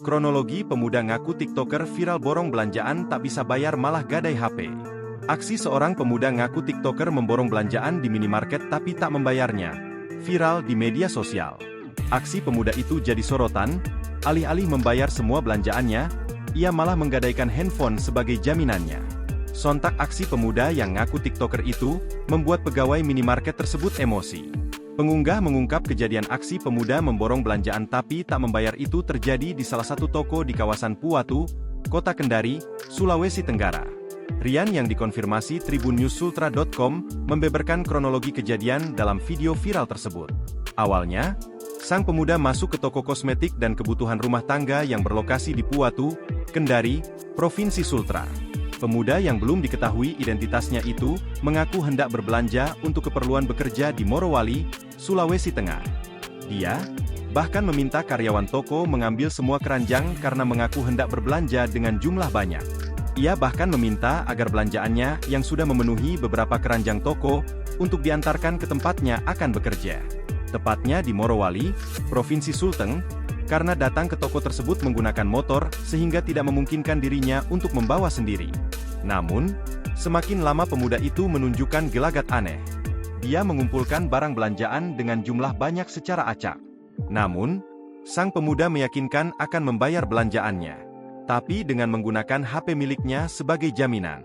Kronologi pemuda ngaku TikToker viral borong belanjaan tak bisa bayar malah gadai HP. Aksi seorang pemuda ngaku TikToker memborong belanjaan di minimarket tapi tak membayarnya. Viral di media sosial. Aksi pemuda itu jadi sorotan, alih-alih membayar semua belanjaannya, ia malah menggadaikan handphone sebagai jaminannya. Sontak aksi pemuda yang ngaku TikToker itu, membuat pegawai minimarket tersebut emosi. Pengunggah mengungkap kejadian aksi pemuda memborong belanjaan tapi tak membayar itu terjadi di salah satu toko di kawasan Puwatu, Kota Kendari, Sulawesi Tenggara. Rian yang dikonfirmasi tribunnews.sultra.com membeberkan kronologi kejadian dalam video viral tersebut. Awalnya, sang pemuda masuk ke toko kosmetik dan kebutuhan rumah tangga yang berlokasi di Puwatu, Kendari, Provinsi Sultra. Pemuda yang belum diketahui identitasnya itu, mengaku hendak berbelanja untuk keperluan bekerja di Morowali, Sulawesi Tengah. Dia, bahkan meminta karyawan toko mengambil semua keranjang karena mengaku hendak berbelanja dengan jumlah banyak. Ia bahkan meminta agar belanjaannya yang sudah memenuhi beberapa keranjang toko, untuk diantarkan ke tempatnya akan bekerja. Tepatnya di Morowali, Provinsi Sulteng, karena datang ke toko tersebut menggunakan motor, sehingga tidak memungkinkan dirinya untuk membawa sendiri. Namun, semakin lama pemuda itu menunjukkan gelagat aneh. Dia mengumpulkan barang belanjaan dengan jumlah banyak secara acak. Namun, sang pemuda meyakinkan akan membayar belanjaannya, tapi dengan menggunakan HP miliknya sebagai jaminan.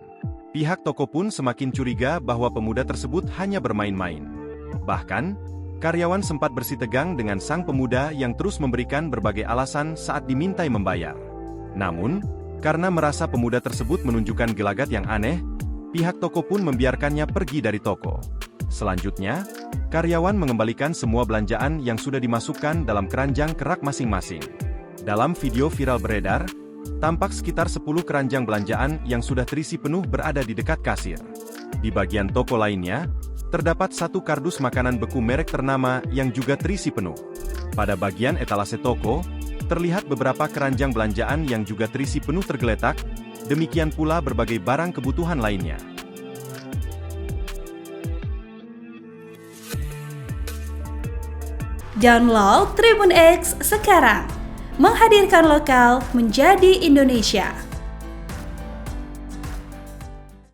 Pihak toko pun semakin curiga bahwa pemuda tersebut hanya bermain-main. Bahkan, karyawan sempat bersitegang dengan sang pemuda yang terus memberikan berbagai alasan saat dimintai membayar. Namun, karena merasa pemuda tersebut menunjukkan gelagat yang aneh, pihak toko pun membiarkannya pergi dari toko. Selanjutnya, karyawan mengembalikan semua belanjaan yang sudah dimasukkan dalam keranjang kerak masing-masing. Dalam video viral beredar, tampak sekitar 10 keranjang belanjaan yang sudah terisi penuh berada di dekat kasir. Di bagian toko lainnya, terdapat satu kardus makanan beku merek ternama yang juga terisi penuh. Pada bagian etalase toko, terlihat beberapa keranjang belanjaan yang juga terisi penuh tergeletak, demikian pula berbagai barang kebutuhan lainnya. Download Tribun X sekarang, menghadirkan lokal menjadi Indonesia.